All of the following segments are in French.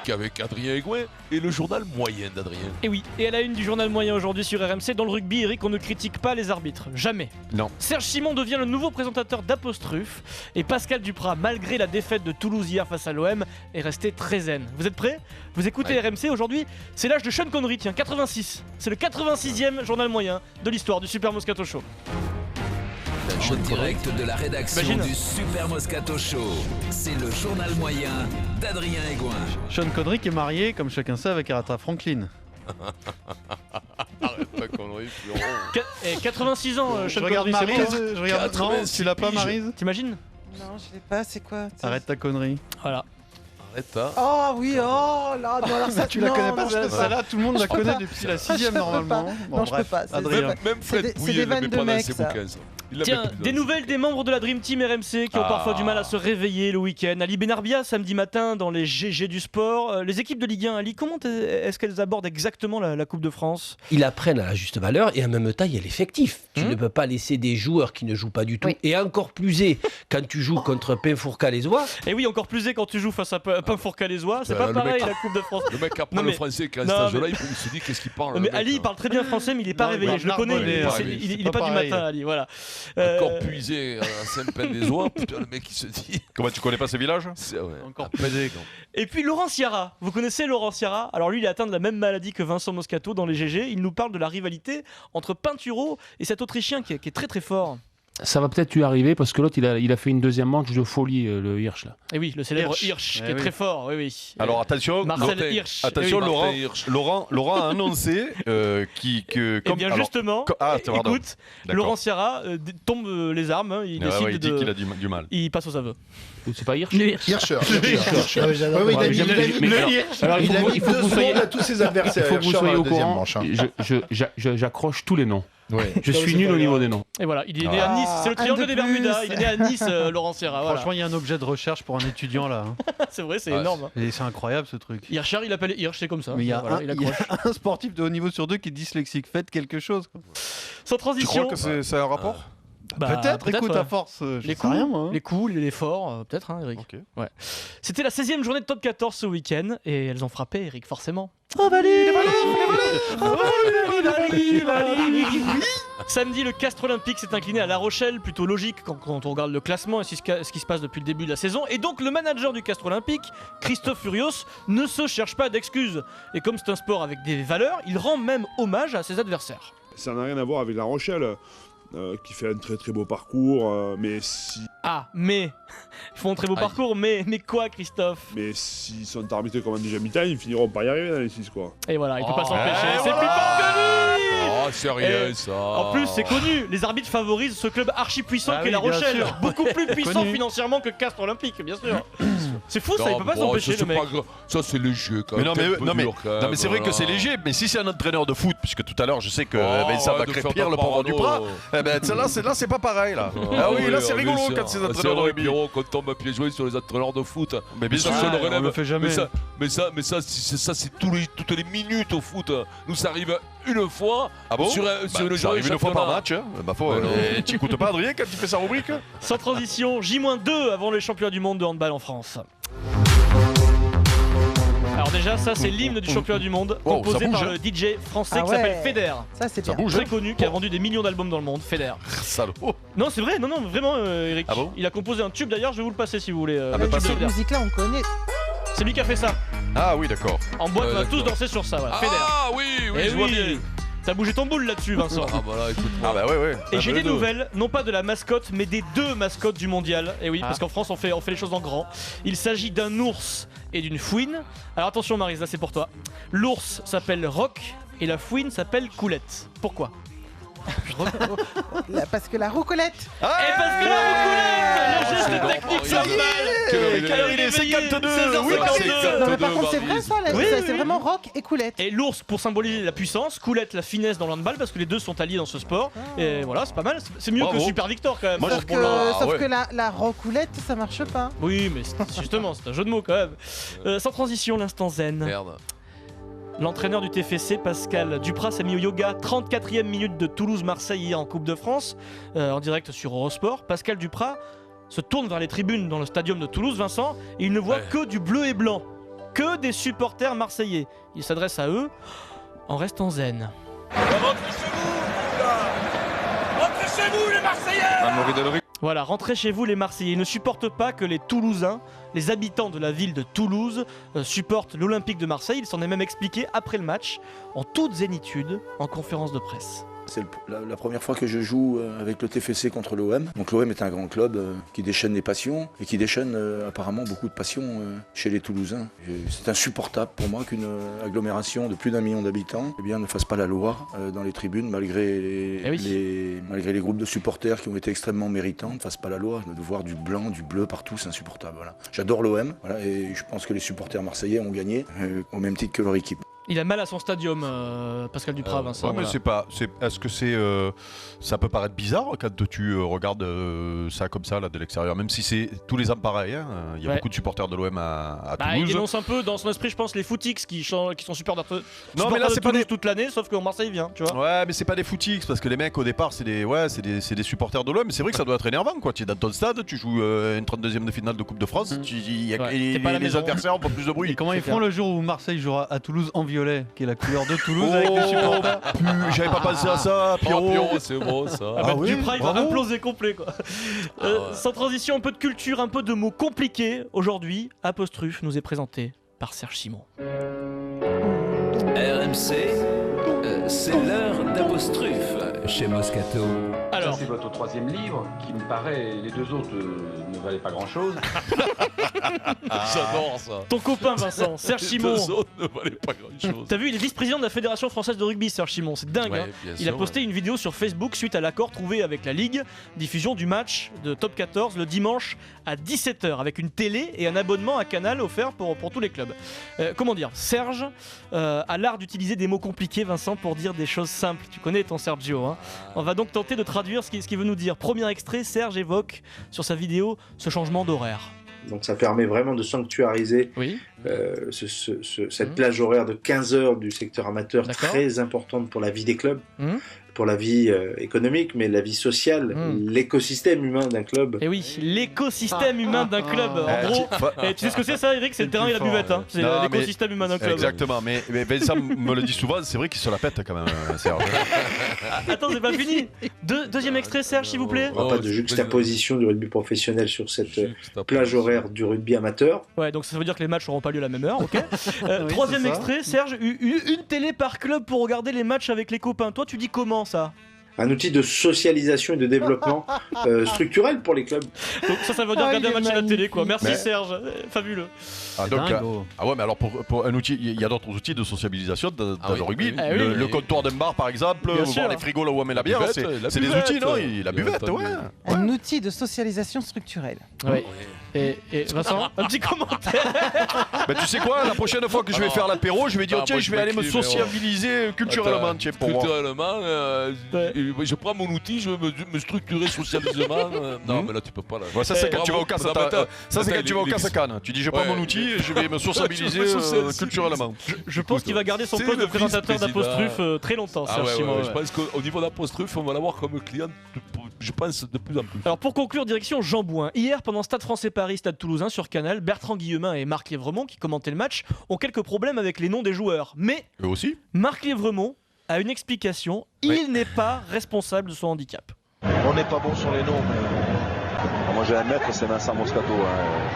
chronique avec Adrien Aigouin et le journal moyen d'Adrien. Et oui, et à la une du journal moyen aujourd'hui sur RMC, dans le rugby, Eric, on ne critique pas les arbitres. Jamais. Non. Serge Simon devient le nouveau présentateur d'Apostrophe et Pascal Duprat, malgré la défaite de Toulouse hier face à l'OM, est resté très zen. Vous êtes prêts ? Vous écoutez RMC aujourd'hui, c'est l'âge de Sean Connery, tiens, 86. C'est le 86e journal moyen de l'histoire du Super Moscato Show. En direct de la rédaction Imagine. du Super Moscato Show, c'est le journal moyen d'Adrien Aigouin. Sean Connery qui est marié, comme chacun sait, avec Aretha Franklin. Arrête ta connerie, Florent. Et 86 ans, Je Sean regarde Connery, c'est Maryse, bon, hein je regarde... Non, 86 tu l'as pas piges. Maryse ? T'imagines ? Non, je l'ai pas, c'est quoi? Arrête ta connerie. Voilà. Arrête, hein. Oh oui, oh là, non, alors ça, Tu la non, connais non, pas je peux celle-là, tout le monde la Je peux connaît pas. depuis la Je 6ème peux normalement. pas. Bon, Non, je peux bref, pas, c'est- Adrien. Même Fred des- Pouillet c'est des ne met vannes pas de dans mecs, ses ça. bouquins, ça. Il la met Tiens, plus dans des ses nouvelles bouquins. des membres de la Dream Team RMC qui ont parfois du mal à se réveiller le week-end. Ali Benarbia, samedi matin, dans les GG du sport. Les équipes de Ligue 1, Ali, comment est-ce qu'elles abordent exactement la Coupe de France ? Ils la prennent à la juste valeur et en même temps, il y a l'effectif. Tu ne peux pas laisser des joueurs qui ne jouent pas du tout. Oui. Et encore plus quand tu joues contre Pinfourcalaisois. Et oui, encore plus quand tu joues face à Pinfourcalaisois, c'est pas Le pareil mec- la Coupe de France. Le mec apprend Non, le mais- français quand à non, cet âge-là, mais- il se dit qu'est-ce qu'il parle. Mais le mec, Ali, il là. parle très bien français, mais il est pas Non, réveillé. il Je le connais. narbonnait, Il c'est est pas pas du pareil. matin, Ali. Voilà. Encore puisé à Saint-Pin-des-Oies. Putain, le mec, il se dit. Comment tu connais pas ces villages ? C'est ouais. Encore à peine. Et puis Laurent Ciara. Vous connaissez Laurent Ciara ? Alors lui, il est atteint de la même maladie que Vincent Moscato dans les GG. Il nous parle de la rivalité entre Pinturo et cet Autrichien qui est très très fort. Ça va peut-être lui arriver parce que l'autre il a fait une deuxième manche de folie, le Hirsch là. Et oui, le célèbre Hirsch. Hirsch, qui Eh est oui. très fort. Oui, oui. Alors attention, Marcel Martin. Hirsch. attention, Eh oui. Laurent, Martin Hirsch. Laurent a annoncé que Eh bien justement, pardon. écoute, D'accord. Laurent Ciara tombe les armes, hein, il Ouais, décide ouais, il dit de... qu'il a du mal. Il passe aux aveux. C'est pas Hirsch Hirscher. Ah oui, j'adore. Oui, Ouais, il a mis, mais il a mis- alors, il a mis il faut que 2 vous soyez- secondes à tous ses Il adversaires. faut que vous Hirscher soyez à la au deuxième courant, manche, hein. j'accroche tous les noms. Ouais. Je suis nul au niveau des noms. Et voilà, il est né à Nice, c'est le un triangle de des Bermudas, plus. il est né à Nice, Laurent Ciara. Voilà. Franchement, il y a un objet de recherche pour un étudiant là. hein. C'est vrai, c'est Ah, énorme. hein. Et c'est incroyable ce truc. Hirscher, il appelle Hirsch, c'est comme ça. Mais il y a, Voilà, un, il il y a accroche. un sportif de haut niveau sur 2 qui est dyslexique. Faites quelque chose. quoi. Sans Tu transition. crois que c'est un rapport Bah, peut-être, écoute, ouais. à force. Je Les sais coups, rien, moi. hein. les coups, les efforts, peut-être, hein, Eric. Ok. Ouais. C'était la 16e journée de top 14 ce week-end et elles ont frappé, Eric, forcément. Samedi, le Castres Olympique s'est incliné à La Rochelle, plutôt logique quand on regarde le classement et ce qui se passe depuis le début de la saison. Et donc, le manager du Castres Olympique, Christophe Furios, ne se cherche pas d'excuses. Et comme c'est un sport avec des valeurs, il rend même hommage à ses adversaires. Ça n'a rien à voir avec La Rochelle, qui fait un très très beau parcours, mais Mais ils font un très beau Aïe. parcours, mais quoi, Christophe? s'ils sont arbitrés comme en déjà mi-temps, ils finiront par y arriver dans les 6 quoi. Et voilà, il peut pas Oh. s'empêcher. Eh C'est plus fort que lui! Oh, sérieux, Et ça. En plus, c'est connu, les arbitres favorisent ce club archi puissant Ah qu'est La oui, bien Rochelle. sûr. Beaucoup plus puissant Connu. financièrement que Castres Olympique, bien sûr. C'est fou, ça, il peut pas bon, s'empêcher, ça, le c'est mec. pas grave. Ça, c'est léger quand Mais même. non, T'es un mais, peu non, mais, dur, quand non, même, mais c'est vrai que voilà. c'est léger, mais si c'est un entraîneur de foot, puisque tout à l'heure je sais que Oh, Vincent va arrête de faire crépir ta le pauvre parano. Duprat, eh ben là c'est pas pareil là. Ah oui, là c'est rigolo bien quand sûr. c'est entraîneur de vrai, rugby. Pierrot, quand on tombe à pieds joints sur les entraîneurs de foot. Mais bien Ça, sûr. je le on relève. le fait jamais. Mais ça, c'est toutes les minutes au foot. Nous, ça arrive une fois Ah bon sur une Ça journée arrive une fois par match. Hein. Bah, Ouais, non. tu écoutes pas Adrien quand il fait sa rubrique? Sans transition, J-2 avant les championnats du monde de handball en France. Alors déjà, ça c'est l'hymne du championnat du monde, Wow, composé ça bouge, par hein. le DJ français Ah qui s'appelle ouais. Feder. Ça, c'est Ça bien. bouge. Très connu, qui a vendu des millions d'albums dans le monde, Feder. Salaud. Non, c'est vrai, non, vraiment, Eric. Ah bon Il a composé un tube d'ailleurs, je vais vous le passer si vous voulez. Ah bah, le tube passe-le. de Cette Feder. musique-là, on connaît. C'est lui qui a fait ça. Ah oui, d'accord. En boîte, on va tous d'accord. danser sur ça, voilà. Feder. Ah oui, Eh je vois bien. T'as bougé ton boule là-dessus, Vincent. Ah bah là, écoute-moi. Ah bah ouais. Et j'ai bah, des deux. nouvelles, non pas de la mascotte, mais des deux mascottes du mondial. Et oui, parce qu'en France, on fait les choses en grand. Il s'agit d'un ours et d'une fouine. Alors attention, Maryse, là c'est pour toi. L'ours s'appelle Rock et la fouine s'appelle Coulette. Pourquoi? Parce que la roucolette. Et parce que la roucoulette, le geste c'est technique bon, s'emballe. Quelle heure il est Quelle heure il est 52, 16h52. oui, Non, mais par contre, c'est vrai ça, là, Oui, c'est oui. vraiment rock et coulette. Et l'ours pour symboliser la puissance, Coulette la finesse dans le handball parce que les deux sont alliés dans ce sport. Et voilà, c'est pas mal. C'est mieux Bravo. que Super Victor quand même. Moi, Ça, Sauf pour le- Ah, ouais. que la rocoulette, ça marche pas. Oui, mais justement, c'est un jeu de mots quand même. Sans transition, l'instant zen. Merde. L'entraîneur du TFC, Pascal Duprat, s'est mis au yoga. 34e minute de Toulouse-Marseille hier en Coupe de France, en direct sur Eurosport. Pascal Duprat se tourne vers les tribunes dans le stadium de Toulouse, Vincent, et il ne voit Ouais. que du bleu et blanc. que des supporters marseillais. Il s'adresse à eux en restant zen. Voilà, rentrez chez vous les Marseillais. Ils ne supportent pas que les Toulousains, les habitants de la ville de Toulouse, supportent l'Olympique de Marseille. Il s'en est même expliqué après le match, en toute zénitude, en conférence de presse. C'est la première fois que je joue avec le TFC contre l'OM. Donc l'OM est un grand club qui déchaîne les passions et qui déchaîne apparemment beaucoup de passions chez les Toulousains. C'est insupportable pour moi qu'une agglomération de plus d'1 million d'habitants ne fasse pas la loi dans les tribunes malgré les groupes de supporters qui ont été extrêmement méritants, ne fassent pas la loi. De voir du blanc, du bleu partout, c'est insupportable. Voilà. J'adore l'OM et je pense que les supporters marseillais ont gagné au même titre que leur équipe. Il a mal à son stadium, Pascal Duprat, Vincent. Ouais, mais voilà. est-ce que ça peut paraître bizarre quand tu regardes ça comme ça là, de l'extérieur, même si c'est tous les ans pareil. Hein, il y a beaucoup de supporters de l'OM à Toulouse. Il dénonce un peu dans son esprit, je pense, les footix qui sont supporters mais là, de c'est Toulouse pas toute l'année, sauf qu'au Marseille vient, tu vois. Ouais, mais c'est pas des footix parce que les mecs au départ c'est des supporters de l'OM. Mais c'est vrai que ça doit être énervant quoi. Tu es dans ton stade, tu joues une 32e de finale de Coupe de France, les adversaires ont pas plus de bruit. Et comment ils font le jour où Marseille jouera à Toulouse en violet, qui est la couleur de Toulouse avec les supporters? J'avais pas pensé à ça, Pierrot. C'est bon ça. Duprat, il va imploser complet quoi. Sans transition, un peu de culture, un peu de mots compliqués. Aujourd'hui, Apostruf nous est présenté par Serge Simon. RMC, c'est l'heure d'Apostruf chez Moscato. Alors, ça, c'est votre 3e livre qui me paraît, les 2 autres ne valaient pas grand chose. J'adore ça. Ton copain Vincent, Serge Simon. Les 2 autres ne valaient pas grand chose. T'as vu, il est vice-président de la Fédération Française de Rugby, Serge Simon, c'est dingue. Ouais, hein. Il a posté une vidéo sur Facebook suite à l'accord trouvé avec la Ligue, diffusion du match de Top 14 le dimanche à 17h avec une télé et un abonnement à Canal offert pour tous les clubs. Comment dire, Serge a l'art d'utiliser des mots compliqués, Vincent, pour dire des choses simples. Tu connais ton Sergio. Hein. On va donc tenter de traduire ce qu'il veut nous dire. Premier extrait, Serge évoque sur sa vidéo ce changement d'horaire. Donc ça permet vraiment de sanctuariser cette plage horaire de 15 heures du secteur amateur, très importante pour la vie des clubs, pour la vie économique, mais la vie sociale, l'écosystème humain d'un club. Et oui, l'écosystème humain d'un club. En gros, tu sais ce que c'est ça, Eric? C'est le terrain et la buvette. Hein. C'est l'écosystème humain d'un club. Exactement, mais Vincent me le dit souvent, c'est vrai qu'il se la pète quand même, Serge. Attends, c'est pas fini. Deuxième extrait, Serge, s'il vous plaît. On pas de juxtaposition du rugby professionnel sur cette plage horaire du rugby amateur. Ouais, donc ça veut dire que les matchs n'auront pas lieu à la même heure, ok. Troisième extrait, Serge, une télé par club pour regarder les matchs avec les copains. Toi, tu dis comment ça? Un outil de socialisation et de développement structurel pour les clubs. Donc ça veut dire regarder un match à la télé, quoi. Merci Serge, fabuleux. Ouais, mais alors pour un outil, il y a d'autres outils de socialisation dans le rugby. Le comptoir d'un bar, par exemple, voir les frigos là où on met la bière, c'est des outils, non? La buvette, ouais. Un outil de socialisation structurelle. Oui. Et Vincent, un petit commentaire. Tu sais quoi, la prochaine fois que je vais faire l'apéro, je vais dire tiens, je vais aller me sociabiliser culturellement. Culturellement, je prends mon outil, je vais me structurer socialement. Non, mais là tu peux pas. Ça c'est quand tu vas au casse-canne. Ça c'est quand tu vas au casse-canne. Tu dis je prends mon outil et je vais me sociabiliser culturellement. Je pense qu'il va garder son poste de présentateur d'Apostruf très longtemps. Je pense qu'au niveau d'Apostruf, on va l'avoir comme client, je pense, de plus en plus. Alors pour conclure, direction Jean Bouin. Hier, pendant Stade Français Paris, Stade Toulousain sur Canal, Bertrand Guillemin et Marc Lièvremont, qui commentaient le match, ont quelques problèmes avec les noms des joueurs. Mais eux aussi, Marc Lièvremont a une explication. Il n'est pas responsable de son handicap. On n'est pas bon sur les noms, mais moi j'ai un maître, c'est Vincent Moscato.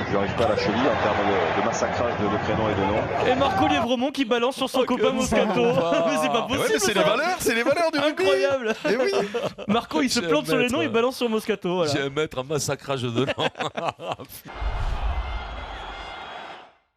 Je n'arrive pas à la cheville en termes de massacrage de prénoms et de noms. Et Marco Lièvremont qui balance sur son copain Moscato. Mais c'est pas possible. C'est les valeurs du rugby. Incroyable. Marco il se plante sur les noms, il balance sur Moscato. Voilà. J'ai un maître en massacrage de noms.